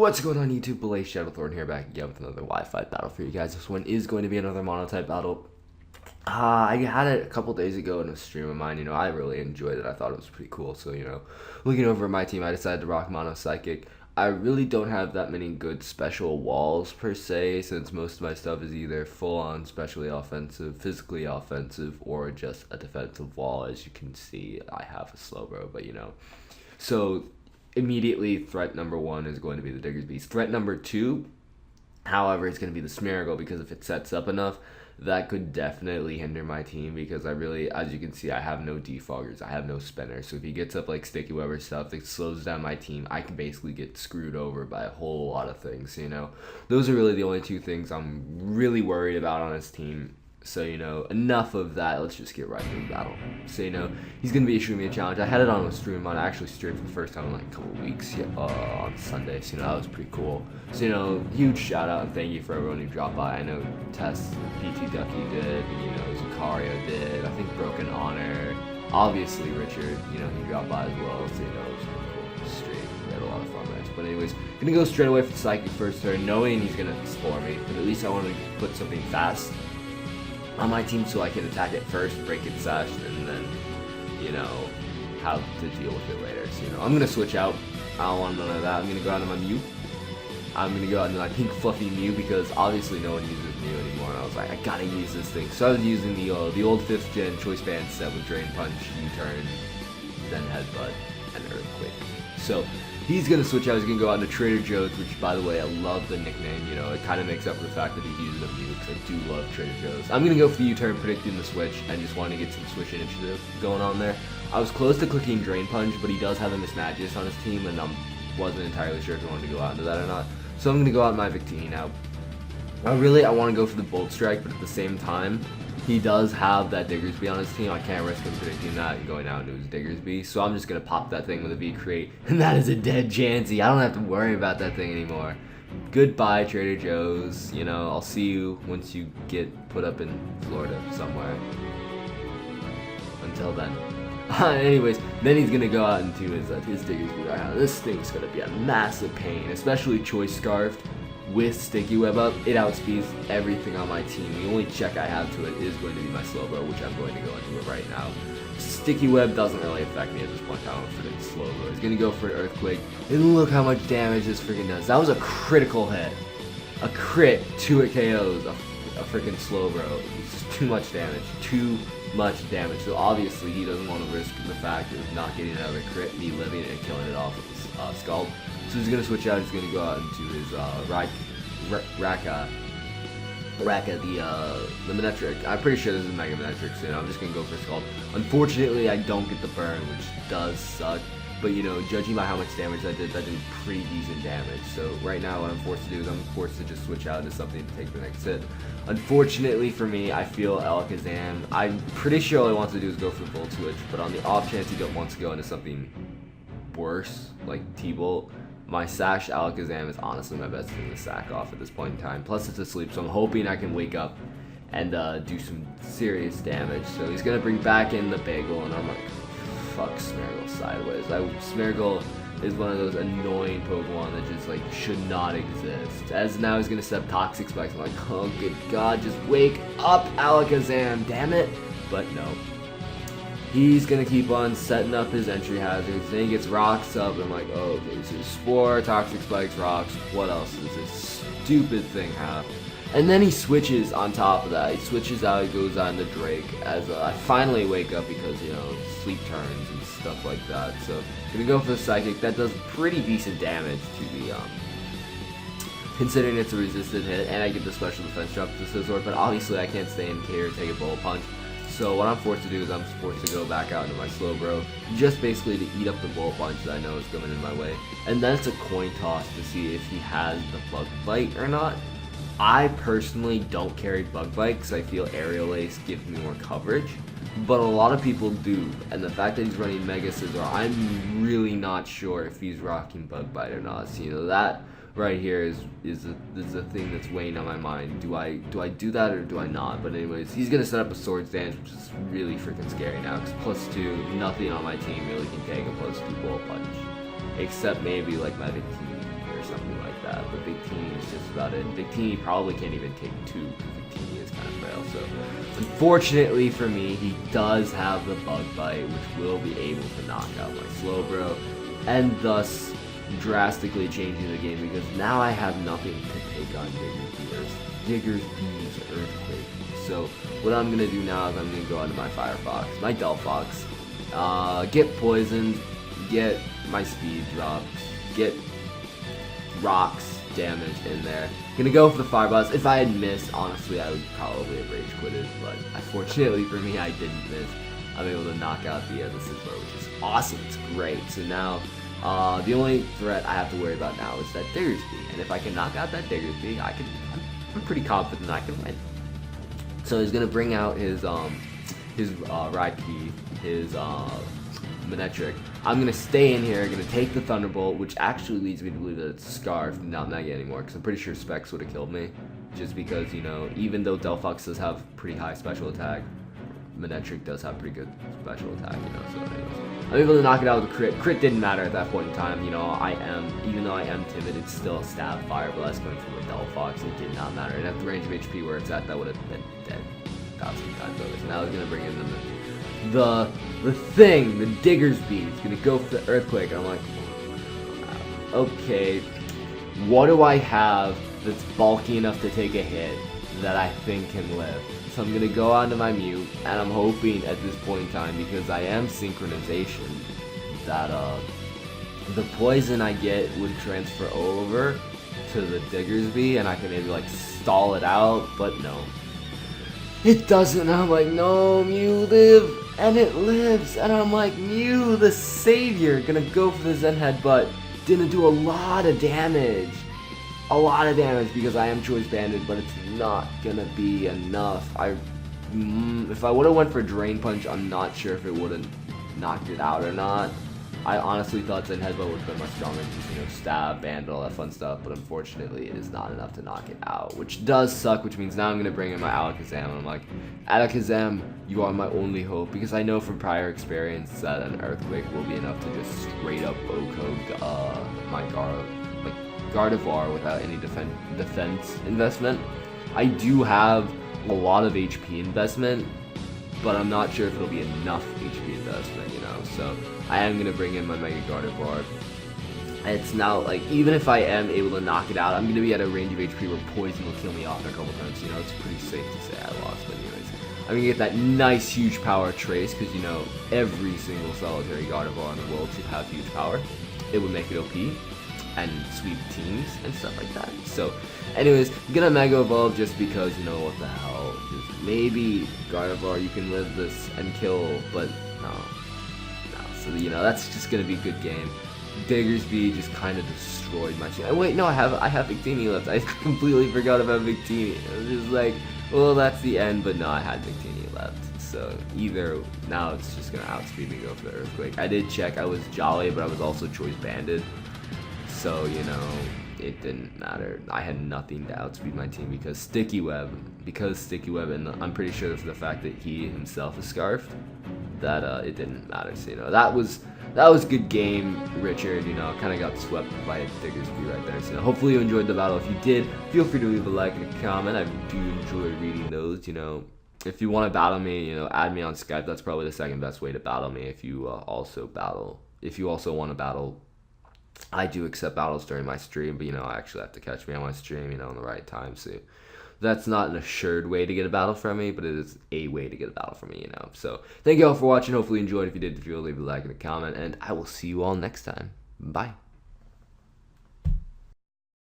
What's going on YouTube? Belay Shadowthorn here, back again with another Wi-Fi battle for you guys. This one is going to be another monotype battle. I had it a couple days ago in a stream of mine. I really enjoyed it. I thought it was pretty cool. So, looking over my team, I decided to rock Mono Psychic. I really don't have that many good special walls per se, since most of my stuff is either full-on specially offensive, physically offensive, or just a defensive wall. As you can see, I have a Slowbro, but So, immediately, threat number one is going to be the Digger's Beast. Threat number two, however, is going to be the Smeargle, because if it sets up enough, that could definitely hinder my team, because I really, as you can see, I have no defoggers, I have no spinner. So if he gets up like Sticky Web or stuff that slows down my team, I can basically get screwed over by a whole lot of things, Those are really the only two things I'm really worried about on his team. So, enough of that. Let's just get right into the battle. So, he's going to be issuing me a challenge. I had it on a stream. I actually streamed for the first time in like a couple weeks on Sunday. So, that was pretty cool. So, huge shout out and thank you for everyone who dropped by. I know Tess, PT Ducky did, Zucario did, I think Broken Honor, obviously Richard, he dropped by as well. So, it was pretty cool stream. We had a lot of fun there. But anyways, gonna go straight away for the Psychic first turn, knowing he's gonna Spore me, but at least I want to put something fast on my team so I can attack it first, break its sash, and then, have to deal with it later. So, I'm going to switch out. I don't want none of that. I'm going to go out to my Mew. I'm going to go out into my pink fluffy Mew, because obviously no one uses Mew anymore, and I was like, I gotta use this thing. So I was using the old 5th gen Choice Band set with Drain Punch, U-Turn, then Headbutt, and Earthquake. So he's going to switch out. He's going to go out into Trader Joe's, which, by the way, I love the nickname. It kind of makes up for the fact that he uses a Mew, because I do love Trader Joe's. I'm going to go for the U-Turn, predicting the switch, and just wanting to get some switch initiative going on there. I was close to clicking Drain Punch, but he does have a Mismagius on his team, and I wasn't entirely sure if he wanted to go out into that or not. So I'm going to go out in my Victini now. I want to go for the Bolt Strike, but at the same time, he does have that Diggersby on his team. I can't risk him predicting that and going out into his Diggersby. So I'm just going to pop that thing with a V-Crate. And that is a dead Chansey. I don't have to worry about that thing anymore. Goodbye, Trader Joe's. I'll see you once you get put up in Florida somewhere. Until then. Anyways, then he's going to go out into his Diggersby right now. This thing's going to be a massive pain, especially Choice Scarfed. With Sticky Web up, it outspeeds everything on my team. The only check I have to it is going to be my Slowbro, which I'm going to go into it right now. Sticky Web doesn't really affect me at this point. I don't for the Slowbro. He's going to go for an Earthquake. And look how much damage this freaking does. That was a critical hit. A crit, 2 it KOs a freaking Slowbro. It's just too much damage. Too much damage. So obviously he doesn't want to risk the fact of not getting another crit, me living it and killing it off with his Scald. So he's going to switch out. He's going to go out into his Raka, the Manectric. I'm pretty sure this is Mega Manectric, so I'm just going to go for Scald. Unfortunately, I don't get the burn, which does suck. But, judging by how much damage that did pretty decent damage. So right now what I'm forced to do is I'm forced to just switch out into something to take the next hit. Unfortunately for me, I feel Alakazam. I'm pretty sure all he wants to do is go for Volt Switch, but on the off chance he wants to go into something worse, like T-Bolt, my Sash Alakazam is honestly my best thing to sack off at this point in time. Plus it's asleep, so I'm hoping I can wake up and do some serious damage. So he's going to bring back in the Bagel, and I'm like, fuck Smeargle sideways. Smeargle is one of those annoying Pokemon that just should not exist. As now he's going to set up Toxic Spikes. I'm like, oh good god, just wake up Alakazam, damn it. But no. He's going to keep on setting up his entry hazards. Then he gets Rocks up. And I'm like, oh, okay, this is Spore, Toxic Spikes, Rocks. What else does this stupid thing have? And then he switches on top of that. He switches out, he goes on to Drake. As I finally wake up because, sleep turns and stuff like that. So, I'm going to go for the Psychic. That does pretty decent damage to the, considering it's a resisted hit. And I get the special defense drop to the Scizor. But obviously I can't stay in K or take a Bullet Punch. So what I'm forced to do is I'm forced to go back out into my Slowbro, just basically to eat up the Bullet Punch that I know is coming in my way. And then it's a coin toss to see if he has the Bug Bite or not. I personally don't carry Bug Bite because I feel Aerial Ace gives me more coverage, but a lot of people do. And the fact that he's running Mega Scizor, I'm really not sure if he's rocking Bug Bite or not. So that right here is the thing that's weighing on my mind. Do I do that or do I not? But anyways, he's gonna set up a Swords Dance, which is really freaking scary now, because +2, nothing on my team really can take a +2 Bullet Punch, except maybe like my Victini or something like that. But Victini is just about it. Victini probably can't even take 2 because Victini is kind of frail. So unfortunately for me, he does have the Bug Bite, which will be able to knock out my Slowbro, and thus drastically changing the game because now I have nothing to take on Digger's Bees Earthquake. So what I'm gonna do now is I'm gonna go onto my Firefox, my Delphox, get poisoned, get my speed dropped, get rocks damage in there. Gonna go for the Fire Blast. If I had missed, honestly, I would probably have rage quitted, but unfortunately for me, I didn't miss. I'm able to knock out the Scizor, which is awesome. It's great. So now, the only threat I have to worry about now is that Diggersby, and if I can knock out that Diggersby, I'm pretty confident I can win. So he's gonna bring out his Raipi, his Manectric. I'm gonna stay in here, gonna take the Thunderbolt, which actually leads me to believe that it's Scarf, not Mega anymore, because I'm pretty sure Specs would have killed me. Just because, you know, even though Delphox does have pretty high special attack, Manectric does have pretty good special attack, you know, so anyways. I'm able to knock it out with a crit. Crit didn't matter at that point in time, you know, even though I am timid, it's still a stab Fire Blast going through a Delphox. It did not matter. And at the range of HP where it's at, that would have been dead 1,000 times over. So now I was gonna bring in the thing, the Diggersby. It's gonna go for the Earthquake, and I'm like, okay, what do I have that's bulky enough to take a hit that I think can live? So I'm gonna go onto my Mute, and I'm hoping at this point in time, because I am Synchronization, that the poison I get would transfer over to the Diggersby, and I can maybe like stall it out, but no. It doesn't. I'm like, no, Mew, live. And it lives. And I'm like, Mew, the savior, gonna go for the Zen Headbutt. Didn't do a lot of damage. A lot of damage because I am Choice Banded, but it's not gonna be enough. If I would have went for Drain Punch, I'm not sure if it would have knocked it out or not. I honestly thought Zen Headbutt would have been much stronger, just, you know, stab, band, all that fun stuff, but unfortunately it is not enough to knock it out, which does suck, which means now I'm going to bring in my Alakazam, and I'm like, Alakazam, you are my only hope, because I know from prior experience that an Earthquake will be enough to just straight up OHKO my Gardevoir without any defense investment. I do have a lot of HP investment, but I'm not sure if it'll be enough HP investment, you know, so I am going to bring in my Mega Gardevoir. It's now, like, even if I am able to knock it out, I'm going to be at a range of HP where Poison will kill me off in a couple times, you know, it's pretty safe to say I lost, but anyways. I'm going to get that nice huge power Trace, because, you know, every single solitary Gardevoir in the world should have huge power. It would make it OP, and sweep teams, and stuff like that. So, anyways, I'm gonna Mega Evolve just because, you know, what the hell. Just maybe Gardevoir, you can live this and kill, but no. So, you know, that's just gonna be a good game. Diggersby just kind of destroyed my shit. Wait, no, I have Victini left. I completely forgot about Victini. I was just like, well, that's the end, but no, I had Victini left. So either now it's just gonna outspeed me, go for the Earthquake. I did check, I was Jolly, but I was also Choice Banded. So, you know, it didn't matter. I had nothing to outspeed my team because Sticky Web, and I'm pretty sure for the fact that he himself is Scarfed, that it didn't matter. So, you know, that was a good game, Richard. You know, kind of got swept by Diggersby right there. So, you know, hopefully you enjoyed the battle. If you did, feel free to leave a like and a comment. I do enjoy reading those. You know, if you want to battle me, you know, add me on Skype. That's probably the second best way to battle me. If you also want to battle. I do accept battles during my stream, but, you know, I actually have to catch me on my stream, you know, in the right time, so that's not an assured way to get a battle from me, but it is a way to get a battle from me, you know. So, thank you all for watching. Hopefully you enjoyed. If you did, if you will, leave a like and a comment, and I will see you all next time. Bye.